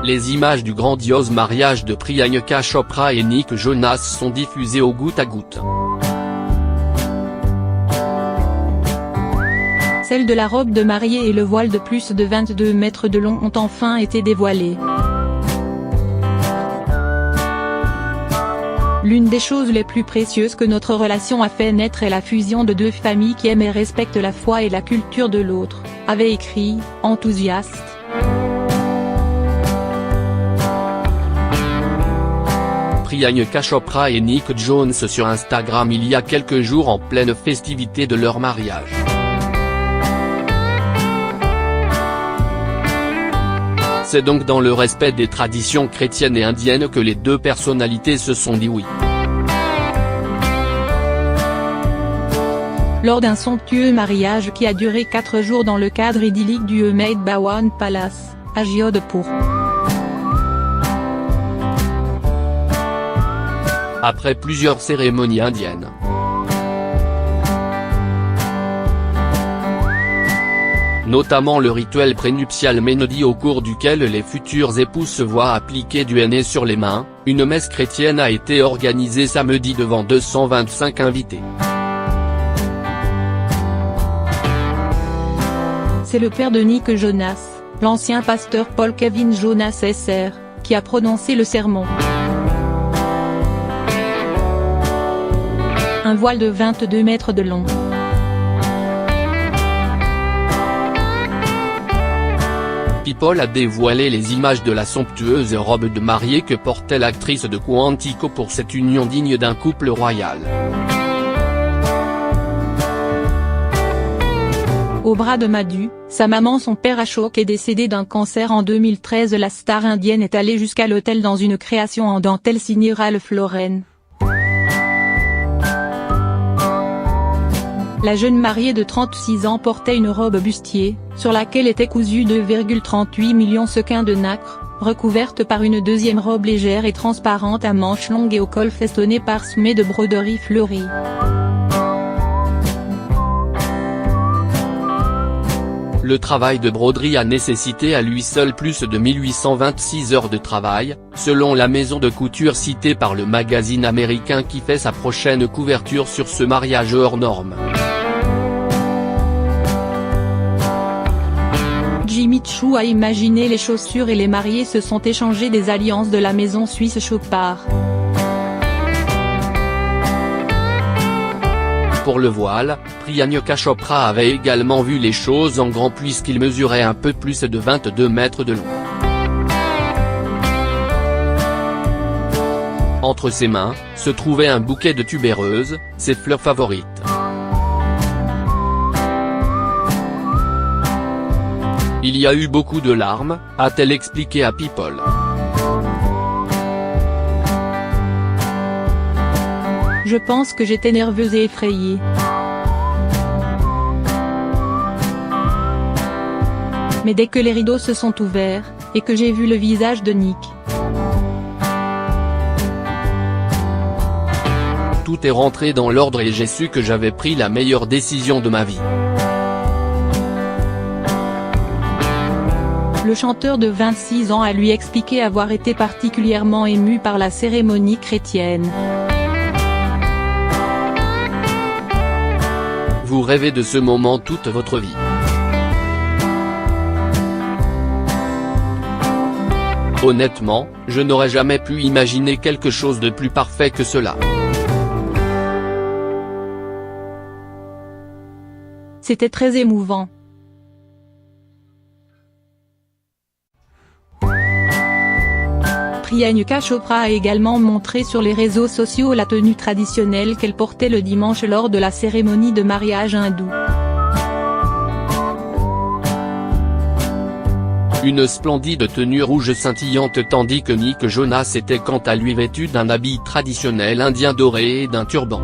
Les images du grandiose mariage de Priyanka Chopra et Nick Jonas sont diffusées au goutte à goutte. Celle de la robe de mariée et le voile de plus de 22 mètres de long ont enfin été dévoilés. L'une des choses les plus précieuses que notre relation a fait naître est la fusion de deux familles qui aiment et respectent la foi et la culture de l'autre, avait écrit, enthousiaste. Priyanka Chopra et Nick Jonas sur Instagram il y a quelques jours en pleine festivité de leur mariage. C'est donc dans le respect des traditions chrétiennes et indiennes que les deux personnalités se sont dit oui. Lors d'un somptueux mariage qui a duré 4 jours dans le cadre idyllique du Umaid Bhawan Palace, à Jodhpur. Après plusieurs cérémonies indiennes. Notamment le rituel prénuptial Mehndi au cours duquel les futurs époux se voient appliquer du henné sur les mains, une messe chrétienne a été organisée samedi devant 225 invités. C'est le père de Nick Jonas, l'ancien pasteur Paul Kevin Jonas Sr., qui a prononcé le sermon. Un voile de 22 mètres de long. People a dévoilé les images de la somptueuse robe de mariée que portait l'actrice de Quantico pour cette union digne d'un couple royal. Au bras de Madhu, sa maman, son père Ashok est décédé d'un cancer en 2013. La star indienne est allée jusqu'à l'hôtel dans une création en dentelle signée Ralph Lauren. La jeune mariée de 36 ans portait une robe bustier, sur laquelle était cousu 2,38 millions sequins de nacre, recouverte par une deuxième robe légère et transparente à manches longues et au col festonné parsemé de broderies fleuries. Le travail de broderie a nécessité à lui seul plus de 1826 heures de travail, selon la maison de couture citée par le magazine américain qui fait sa prochaine couverture sur ce mariage hors norme. Jimmy Choo a imaginé les chaussures et les mariés se sont échangés des alliances de la maison suisse Chopard. Pour le voile, Priyanka Chopra avait également vu les choses en grand puisqu'il mesurait un peu plus de 22 mètres de long. Entre ses mains, se trouvait un bouquet de tubéreuses, ses fleurs favorites. Il y a eu beaucoup de larmes, a-t-elle expliqué à People. Je pense que j'étais nerveuse et effrayée. Mais dès que les rideaux se sont ouverts, et que j'ai vu le visage de Nick. Tout est rentré dans l'ordre et j'ai su que j'avais pris la meilleure décision de ma vie. Le chanteur de 26 ans a lui expliqué avoir été particulièrement ému par la cérémonie chrétienne. Vous rêvez de ce moment toute votre vie. Honnêtement, je n'aurais jamais pu imaginer quelque chose de plus parfait que cela. C'était très émouvant. Priyanka Chopra a également montré sur les réseaux sociaux la tenue traditionnelle qu'elle portait le dimanche lors de la cérémonie de mariage hindoue. Une splendide tenue rouge scintillante tandis que Nick Jonas était quant à lui vêtu d'un habit traditionnel indien doré et d'un turban.